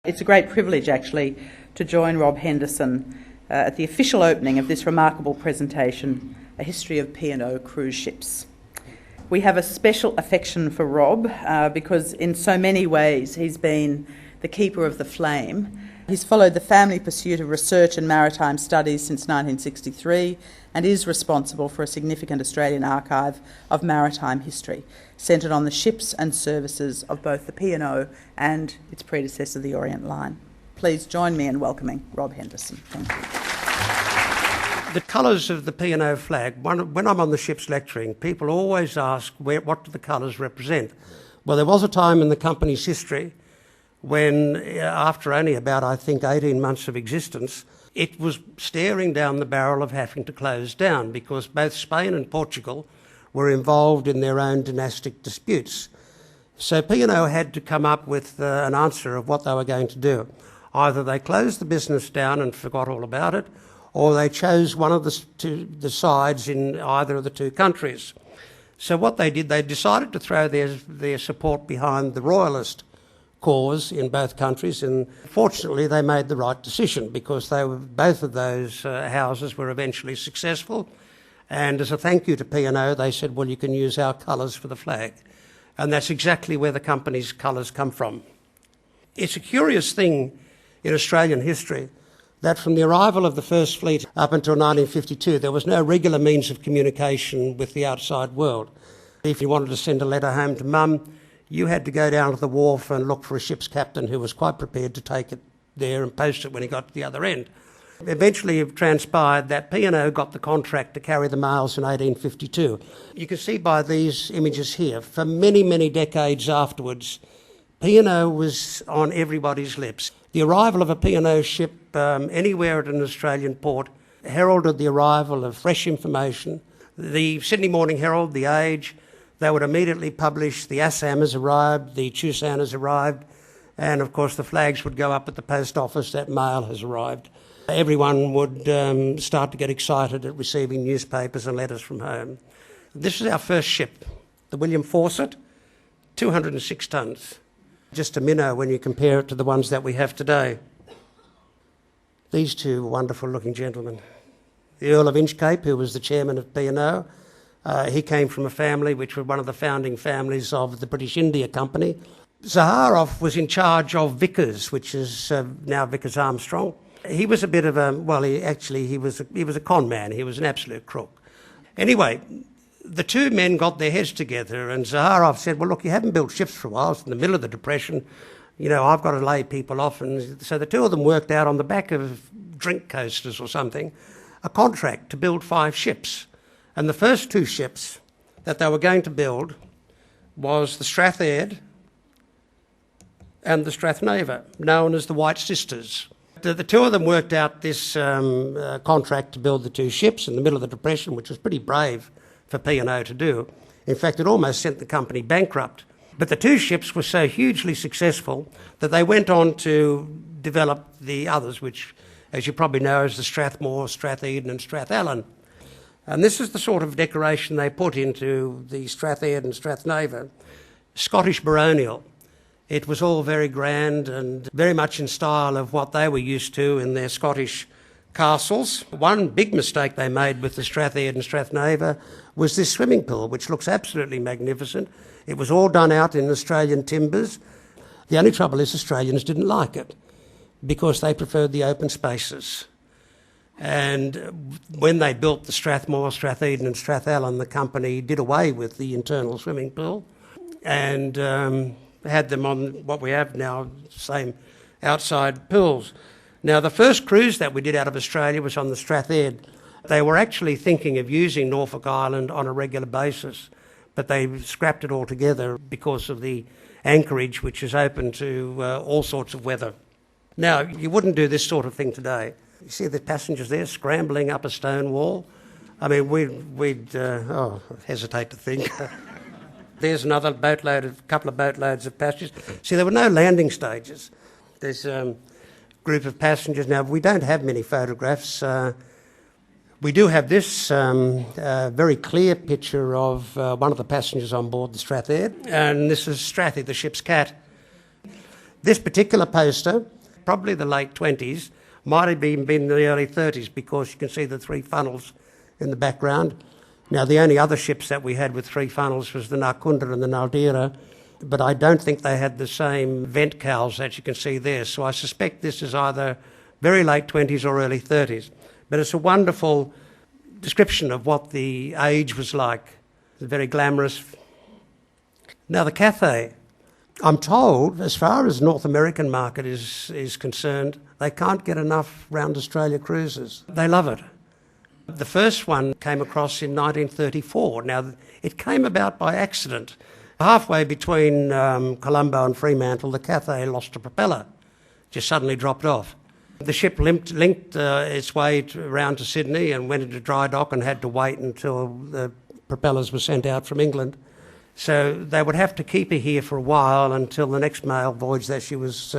It's a great privilege, actually, to join Rob Henderson at the official opening of this remarkable presentation, A History of P&O Cruise Ships. We have a special affection for Rob because in so many ways he's been the keeper of the flame. He's followed the family pursuit of research and maritime studies since 1963 and is responsible for a significant Australian archive of maritime history, centred on the ships and services of both the P&O and its predecessor, the Orient Line. Please join me in welcoming Rob Henderson. Thank you. The colours of the P&O flag, when I'm on the ships lecturing, people always ask, what do the colours represent? Well, there was a time in the company's history when, after only about, 18 months of existence, it was staring down the barrel of having to close down because both Spain and Portugal were involved in their own dynastic disputes. So P&O had to come up with an answer of what they were going to do. Either they closed the business down and forgot all about it, or they chose one of the sides in either of the two countries. So what they did, they decided to throw their support behind the royalist cause in both countries, and fortunately they made the right decision because both of those houses were eventually successful. And as a thank you to P&O, they said, well, you can use our colours for the flag. And that's exactly where the company's colours come from. It's a curious thing in Australian history that from the arrival of the First Fleet up until 1952, there was no regular means of communication with the outside world. If you wanted to send a letter home to Mum, you had to go down to the wharf and look for a ship's captain who was quite prepared to take it there and post it when he got to the other end. Eventually it transpired that P&O got the contract to carry the mails in 1852. You can see by these images here, for many, many decades afterwards, P&O was on everybody's lips. The arrival of a P&O ship anywhere at an Australian port heralded the arrival of fresh information. The Sydney Morning Herald, The Age, they would immediately publish the Assam has arrived, the Chusan has arrived, and of course the flags would go up at the post office that mail has arrived. Everyone would start to get excited at receiving newspapers and letters from home. This is our first ship, the William Fawcett, 206 tonnes. Just a minnow when you compare it to the ones that we have today. These two wonderful looking gentlemen. The Earl of Inchcape, who was the chairman of P&O, he came from a family which was one of the founding families of the British India Company. Zaharoff was in charge of Vickers, which is now Vickers Armstrong. He was a bit of a, well, he was a con man. He was an absolute crook. Anyway, the two men got their heads together and Zaharoff said, well, look, you haven't built ships for a while. It's in the middle of the Depression. You know, I've got to lay people off. And so the two of them worked out on the back of drink coasters or something, a contract to build 5 ships. And the first 2 ships that they were going to build was the Strathaird and the Strathaird, known as the White Sisters. The two of them worked out this contract to build the 2 ships in the middle of the Depression, which was pretty brave for P&O to do. In fact, it almost sent the company bankrupt. But the 2 ships were so hugely successful that they went on to develop the others, which, as you probably know, is the Strathmore, Strathaird and Strathallan. And this is the sort of decoration they put into the Strathaird and Strathaird. Scottish baronial. It was all very grand and very much in style of what they were used to in their Scottish castles. One big mistake they made with the Strathaird and Strathaird was this swimming pool, which looks absolutely magnificent. It was all done out in Australian timbers. The only trouble is Australians didn't like it because they preferred the open spaces. And when they built the Strathmore, Strathaird and Strathallan, the company did away with the internal swimming pool and had them on what we have now, same outside pools. Now, the first cruise that we did out of Australia was on the Strathaird. They were actually thinking of using Norfolk Island on a regular basis, but they scrapped it altogether because of the anchorage, which is open to all sorts of weather. Now, you wouldn't do this sort of thing today. You see the passengers there scrambling up a stone wall? I mean, we'd hesitate to think. There's another couple of boatloads of passengers. See, there were no landing stages. There's a group of passengers. Now, we don't have many photographs. We do have this very clear picture of one of the passengers on board the Strathaird, and this is Strathy, the ship's cat. This particular poster, probably the late 20s, might have been in the early 30s, because you can see the three funnels in the background. Now, the only other ships that we had with three funnels was the Narkunda and the Naldira, but I don't think they had the same vent cowls that you can see there. So I suspect this is either very late 20s or early 30s. But it's a wonderful description of what the age was like. It's very glamorous. Now, the Cathay, I'm told, as far as North American market is concerned, they can't get enough round Australia cruises. They love it. The first one came across in 1934. Now, it came about by accident. Halfway between Colombo and Fremantle, the Cathay lost a propeller, just suddenly dropped off. The ship linked its way around to Sydney and went into dry dock and had to wait until the propellers were sent out from England. So they would have to keep her here for a while until the next mail voyage that she was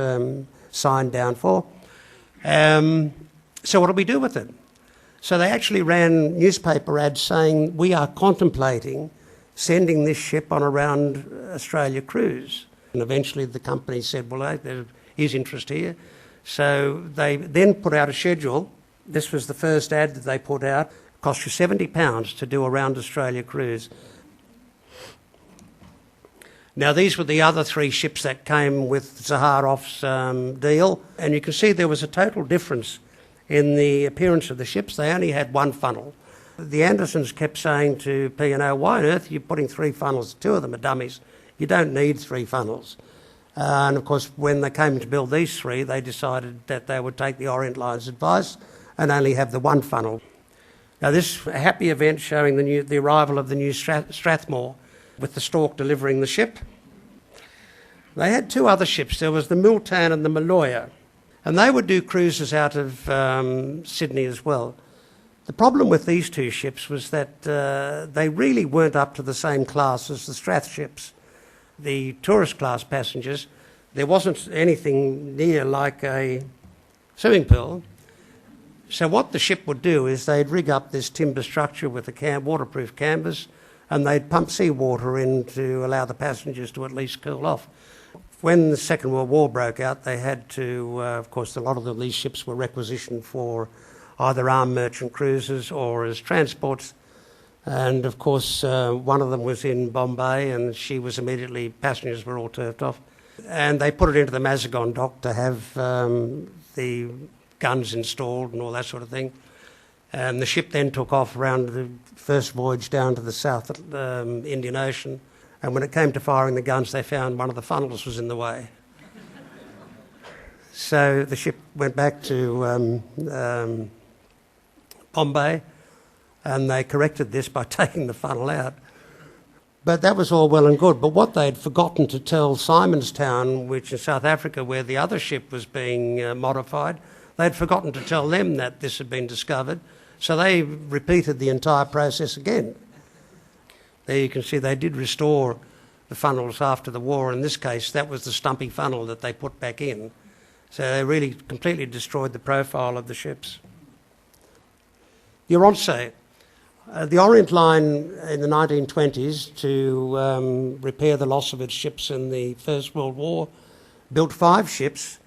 signed down for. So what do we do with it? So they actually ran newspaper ads saying, we are contemplating sending this ship on a round Australia cruise. And eventually the company said, well, there is interest here. So they then put out a schedule. This was the first ad that they put out. It cost you £70 to do a round Australia cruise. Now, these were the other three ships that came with Zaharoff's deal, and you can see there was a total difference in the appearance of the ships. They only had one funnel. The Andersons kept saying to P&O, why on earth are you putting three funnels? Two of them are dummies. You don't need three funnels. And of course, when they came to build these three, they decided that they would take the Orient Line's advice and only have the one funnel. Now, this happy event showing the arrival of the new Strathmore, with the Stork delivering the ship. They had two other ships. There was the Multan and the Maloya, and they would do cruises out of Sydney as well. The problem with these two ships was that they really weren't up to the same class as the Strath ships. The tourist class passengers, there wasn't anything near like a swimming pool. So what the ship would do is they'd rig up this timber structure with a waterproof canvas, and they'd pump seawater in to allow the passengers to at least cool off. When the Second World War broke out, they had to, of course, a lot of these ships were requisitioned for either armed merchant cruises or as transports. And, of course, one of them was in Bombay, and passengers were all turfed off. And they put it into the Mazagon dock to have the guns installed and all that sort of thing. And the ship then took off around the first voyage down to the South Indian Ocean. And when it came to firing the guns, they found one of the funnels was in the way. So the ship went back to Bombay, and they corrected this by taking the funnel out. But that was all well and good. But what they'd forgotten to tell Simonstown, which is South Africa, where the other ship was being modified, they'd forgotten to tell them that this had been discovered. So they repeated the entire process again. There you can see they did restore the funnels after the war. In this case, that was the stumpy funnel that they put back in. So they really completely destroyed the profile of the ships. The Oronsay. The Orient Line in the 1920s, to repair the loss of its ships in the First World War, built 5 ships.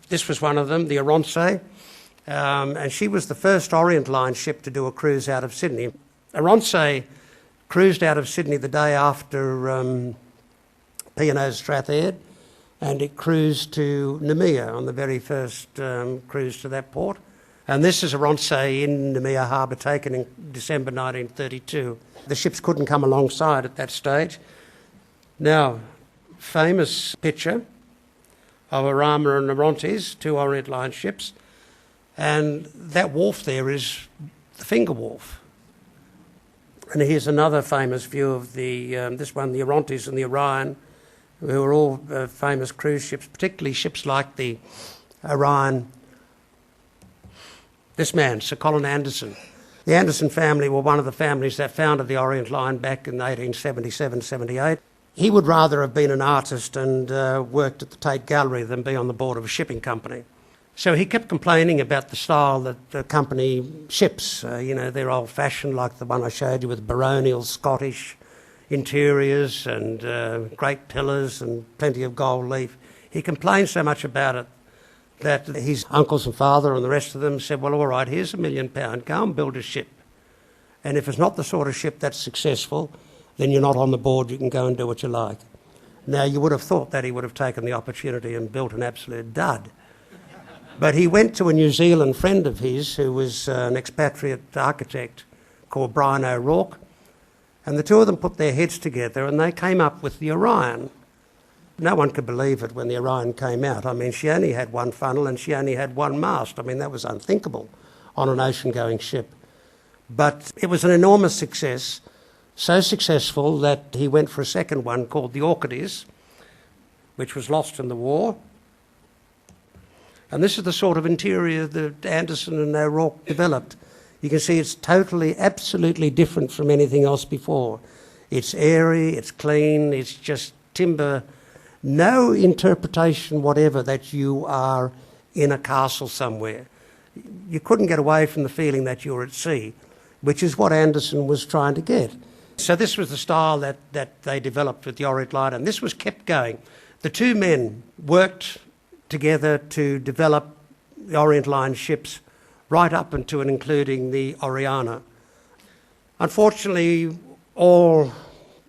This was one of them, the Oronsay. And she was the first Orient Line ship to do a cruise out of Sydney. Oronsay cruised out of Sydney the day after P&O's Strathaird, and it cruised to Noumea on the very first cruise to that port. And this is Oronsay in Noumea Harbour, taken in December 1932. The ships couldn't come alongside at that stage. Now, famous picture of Arama and Orontes, 2 Orient Line ships. And that wharf there is the Finger Wharf. And here's another famous view of this one, the Orontes and the Orion, who are all famous cruise ships, particularly ships like the Orion. This man, Sir Colin Anderson. The Anderson family were one of the families that founded the Orient Line back in 1877-78. He would rather have been an artist and worked at the Tate Gallery than be on the board of a shipping company. So he kept complaining about the style that the company ships. They're old-fashioned, like the one I showed you, with baronial Scottish interiors and great pillars and plenty of gold leaf. He complained so much about it that his uncles and father and the rest of them said, well, all right, here's £1 million, go and build a ship. And if it's not the sort of ship that's successful, then you're not on the board, you can go and do what you like. Now, you would have thought that he would have taken the opportunity and built an absolute dud. But he went to a New Zealand friend of his who was an expatriate architect called Brian O'Rourke, and the two of them put their heads together and they came up with the Orion. No one could believe it when the Orion came out. I mean, she only had one funnel and she only had one mast. I mean, that was unthinkable on an ocean-going ship. But it was an enormous success, so successful that he went for a second one called the Orchidist, which was lost in the war. And this is the sort of interior that Anderson and O'Rourke developed. You can see it's totally, absolutely different from anything else before. It's airy, it's clean, it's just timber. No interpretation whatever that you are in a castle somewhere. You couldn't get away from the feeling that you were at sea, which is what Anderson was trying to get. So this was the style that they developed with the Orient Line, and this was kept going. The two men worked together to develop the Orient Line ships right up until and including the Oriana. Unfortunately, all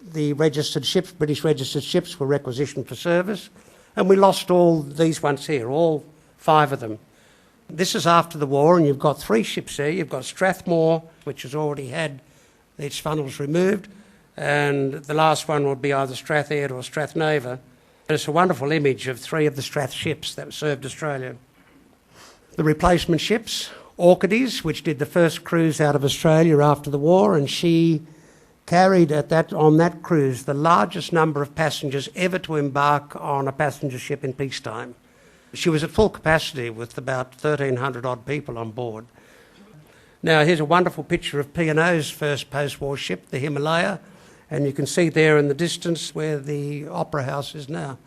the registered ships, British registered ships, were requisitioned for service, and we lost all these ones here, all 5 of them. This is after the war, and you've got 3 ships there. You've got Strathmore, which has already had its funnels removed, and the last one will be either Strathaird or Strathnava. And it's a wonderful image of 3 of the Strath ships that served Australia. The replacement ships, Orchidist, which did the first cruise out of Australia after the war, and she carried on that cruise the largest number of passengers ever to embark on a passenger ship in peacetime. She was at full capacity with about 1,300 odd people on board. Now, here's a wonderful picture of P&O's first post-war ship, the Himalaya, and you can see there in the distance where the Opera House is now.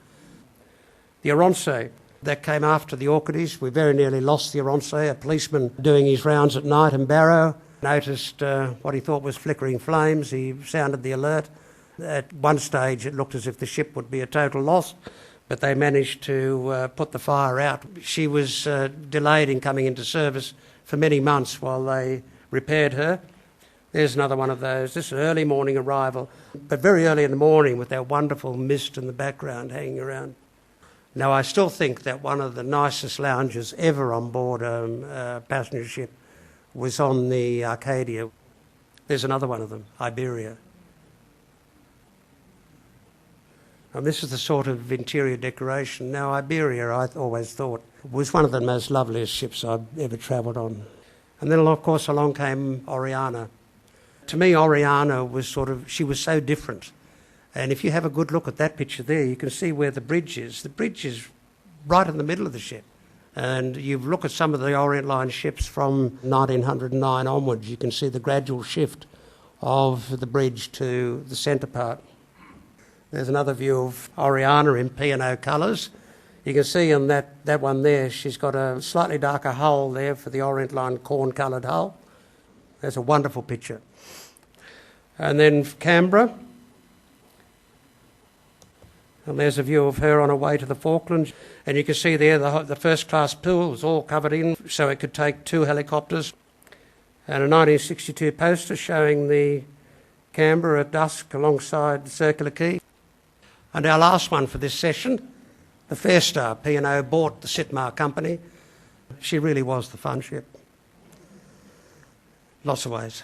The Oronsay, that came after the Orchidist. We very nearly lost the Oronsay. A policeman doing his rounds at night in Barrow noticed what he thought was flickering flames. He sounded the alert. At one stage, it looked as if the ship would be a total loss, but they managed to put the fire out. She was delayed in coming into service for many months while they repaired her. There's another one of those. This is an early morning arrival, but very early in the morning with that wonderful mist in the background hanging around. Now, I still think that one of the nicest lounges ever on board a passenger ship was on the Arcadia. There's another one of them, Iberia. And this is the sort of interior decoration. Now, Iberia, I always thought, was one of the most loveliest ships I've ever travelled on. And then, of course, along came Oriana. To me, Oriana was she was so different. And if you have a good look at that picture there, you can see where the bridge is. The bridge is right in the middle of the ship. And you look at some of the Orient Line ships from 1909 onwards, you can see the gradual shift of the bridge to the centre part. There's another view of Oriana in P&O colours. You can see on that one there, she's got a slightly darker hull there for the Orient Line corn-coloured hull. That's a wonderful picture. And then Canberra. And there's a view of her on her way to the Falklands. And you can see there the first-class pool was all covered in, so it could take 2 helicopters. And a 1962 poster showing the Canberra at dusk alongside the Circular Quay. And our last one for this session, the Fairstar. P&O bought the Sitmar company. She really was the fun ship. Lots of ways.